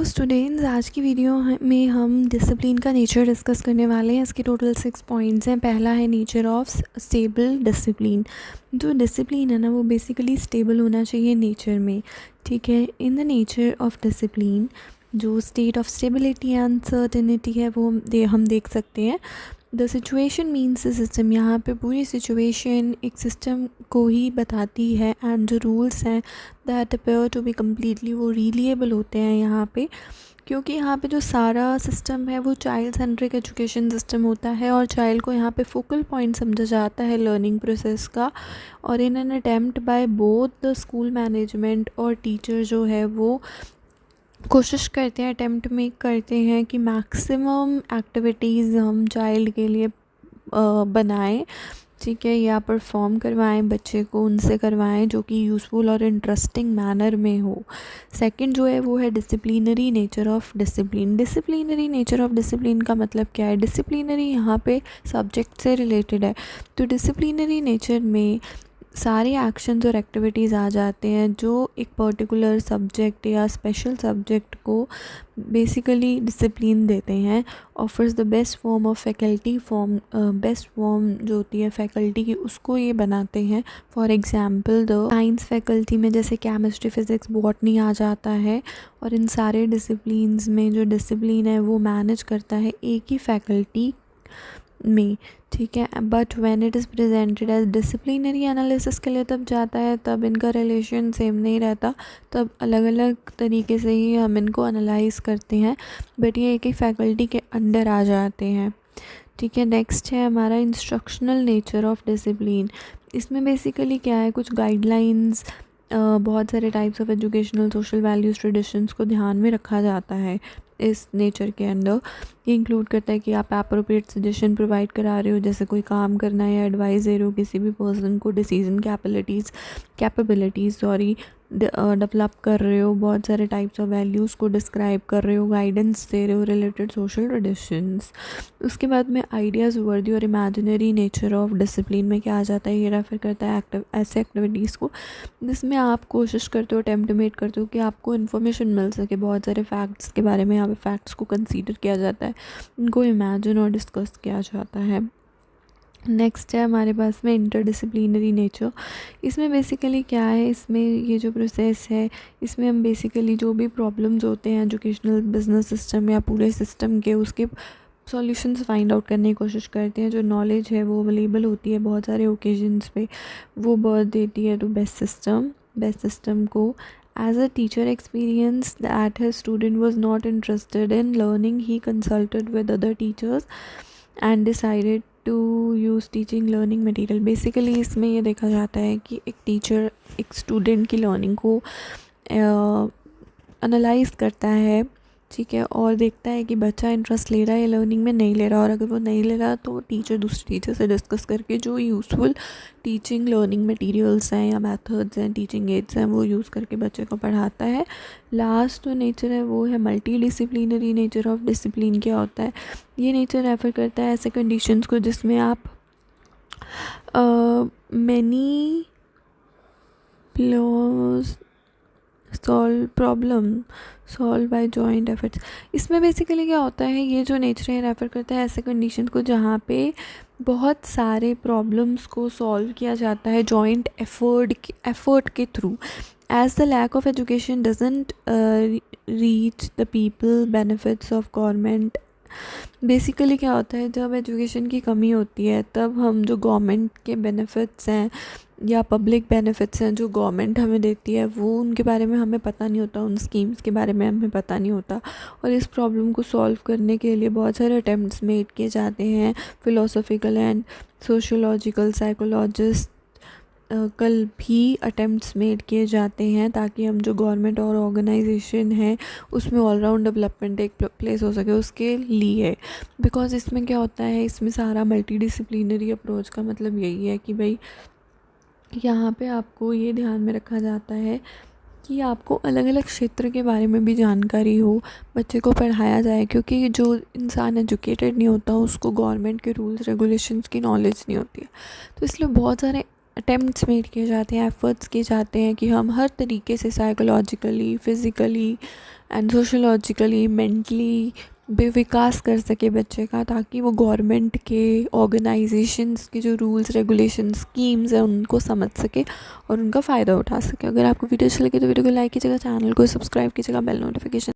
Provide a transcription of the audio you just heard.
Hello students, आज की video में हम डिसिप्लिन का नेचर डिस्कस करने वाले हैं। इसके टोटल 6 पॉइंट्स हैं। पहला है नेचर ऑफ स्टेबल डिसिप्लिन। जो डिसिप्लिन है ना, वो बेसिकली स्टेबल होना चाहिए नेचर में। ठीक है, in the nature of discipline जो state of stability and certainty है वो हम देख सकते हैं। The situation means system. यहाँ पे पूरी सिचुएशन एक सिस्टम को ही बताती है एंड जो रूल्स हैं that appear to be completely वो रिलिएबल होते हैं यहाँ पे, क्योंकि यहाँ पे जो सारा सिस्टम है वो चाइल्ड सेंट्रिक एजुकेशन सिस्टम होता है और चाइल्ड को यहाँ पे फोकल पॉइंट समझा जाता है लर्निंग प्रोसेस का। और in an attempt by both the school management और टीचर जो है वो कोशिश करते हैं, अटेम्प्ट मेक करते हैं कि मैक्सिमम एक्टिविटीज़ हम चाइल्ड के लिए बनाएं। ठीक है, या परफॉर्म करवाएं, बच्चे को उनसे करवाएं जो कि यूज़फुल और इंटरेस्टिंग मैनर में हो। सेकंड जो है वो है disciplinary nature of discipline. Disciplinary nature of discipline का मतलब क्या है? डिसिप्लिनरी यहाँ पे सब्जेक्ट से रिलेटेड है। तो डिसिप्लिनरी नेचर में सारे एक्शंस और एक्टिविटीज़ आ जाते हैं जो एक पर्टिकुलर सब्जेक्ट या स्पेशल सब्जेक्ट को बेसिकली डिसिप्लिन देते हैं। Offers the best form of faculty form, best form जो होती है फैकल्टी की उसको ये बनाते हैं। For example the science faculty में जैसे केमिस्ट्री, फिज़िक्स, बॉटनी आ जाता है। और इन सारे डिसिप्लिन्स में जो डिसिप्लिन है वो मैनेज करता है एक ही फैकल्टी में। ठीक है, but when it is presented as disciplinary analysis के लिए तब जाता है, तब इनका रिलेशन सेम नहीं रहता, तब अलग अलग तरीके से ही हम इनको एनालाइज करते हैं, बट ये एक ही फैकल्टी के अंडर आ जाते हैं। ठीक है, नेक्स्ट है हमारा इंस्ट्रक्शनल नेचर ऑफ डिसिप्लिन। इसमें बेसिकली क्या है, कुछ गाइडलाइंस, बहुत सारे types of educational social values traditions को ध्यान में रखा जाता है इस नेचर के अंदर। ये इंक्लूड करता है कि आप अप्रोप्रिएट सजेशन प्रोवाइड करा रहे हो, जैसे कोई काम करना है या एडवाइस दे रहे हो किसी भी पर्सन को, डिसीजन कैपेबिलिटीज़ डेवलप कर रहे हो, बहुत सारे टाइप्स ऑफ वैल्यूज़ को डिस्क्राइब कर रहे हो, गाइडेंस दे रहे हो रिलेटेड सोशल ट्रेडिशंस। उसके बाद में आइडियाज़ वर्दी और इमेजिनरी नेचर ऑफ डिसिप्लिन में क्या आ जाता है, ये रेफर करता है ऐसे एक्टिविटीज़ को जिसमें आप कोशिश करते हो, अटेम्प्ट मेक करते हो कि आपको इन्फॉर्मेशन मिल सके बहुत सारे फैक्ट्स के बारे में। यहाँ पे फैक्ट्स को कंसीडर किया जाता है, उनको इमेजिन और डिस्कस किया जाता है। नेक्स्ट है हमारे पास में इंटरडिसिप्लिनरी नेचर। इसमें बेसिकली क्या है, इसमें ये जो प्रोसेस है इसमें हम बेसिकली जो भी प्रॉब्लम्स होते हैं एजुकेशनल बिजनेस सिस्टम या पूरे सिस्टम के, उसके सॉल्यूशंस फाइंड आउट करने की कोशिश करते हैं। जो नॉलेज है वो अवेलेबल होती है बहुत सारे ओकेजन्स पे, वो बर्थ देती है टू बेस्ट सिस्टम को। As a teacher experience that his student was not interested in learning, he consulted with other teachers and decided to use teaching learning material. Basically इसमें ये देखा जाता है कि एक टीचर एक स्टूडेंट की लर्निंग को एनालाइज करता है, ठीक है, और देखता है कि बच्चा इंटरेस्ट ले रहा है या लर्निंग में नहीं ले रहा, और अगर वो नहीं ले रहा तो टीचर दूसरे टीचर से डिस्कस करके जो यूज़फुल टीचिंग लर्निंग मटेरियल्स हैं या मेथड्स हैं, टीचिंग एड्स हैं, वो यूज़ करके बच्चे को पढ़ाता है। लास्ट जो नेचर है वो है multi disciplinary nature of discipline. क्या होता है, ये नेचर रेफर करता है ऐसे कंडीशंस को जिसमें आप many solve by joint efforts. इसमें बेसिकली क्या होता है, ये जो नेचर है रेफ़र करता है ऐसे कंडीशन को जहाँ पे बहुत सारे प्रॉब्लम्स को सॉल्व किया जाता है जॉइंट एफर्ट के through. As the lack of education doesn't reach the people benefits of government. Basically क्या होता है, जब एजुकेशन की कमी होती है तब हम जो गवर्नमेंट के बेनिफिट्स हैं या पब्लिक बेनिफिट्स हैं जो गवर्नमेंट हमें देती है वो उनके बारे में हमें पता नहीं होता, उन स्कीम्स के बारे में हमें पता नहीं होता। और इस प्रॉब्लम को सॉल्व करने के लिए बहुत सारे अटेम्प्ट्स मेड किए जाते हैं। फ़िलोसॉफिकल एंड सोशियोलॉजिकल साइकोलॉजिस्ट कल भी अटेम्प्ट्स मेड किए जाते हैं ताकि हम जो गवर्नमेंट और ऑर्गेनाइजेशन है उसमें ऑलराउंड डेवलपमेंट एक प्लेस हो सके उसके लिए। बिकॉज इसमें क्या होता है, इसमें सारा मल्टी डिसिप्लिनरी अप्रोच का मतलब यही है कि भाई यहाँ पे आपको ये ध्यान में रखा जाता है कि आपको अलग अलग क्षेत्र के बारे में भी जानकारी हो, बच्चे को पढ़ाया जाए, क्योंकि जो इंसान एजुकेटेड नहीं होता उसको गवर्नमेंट के रूल्स रेगुलेशंस की नॉलेज नहीं होती है। तो इसलिए बहुत सारे अटेम्प्ट्स मेड किए जाते हैं, एफ़र्ट्स किए जाते हैं कि हम हर तरीके से psychologically, physically and sociologically, mentally भी विकास कर सके बच्चे का, ताकि वो गवर्नमेंट के, ऑर्गेनाइजेशंस के जो रूल्स रेगुलेशन स्कीम्स हैं उनको समझ सके और उनका फ़ायदा उठा सके। अगर आपको वीडियो अच्छी लगे तो वीडियो को लाइक कीजिएगा, चैनल को सब्सक्राइब कीजिएगा, बेल नोटिफिकेशन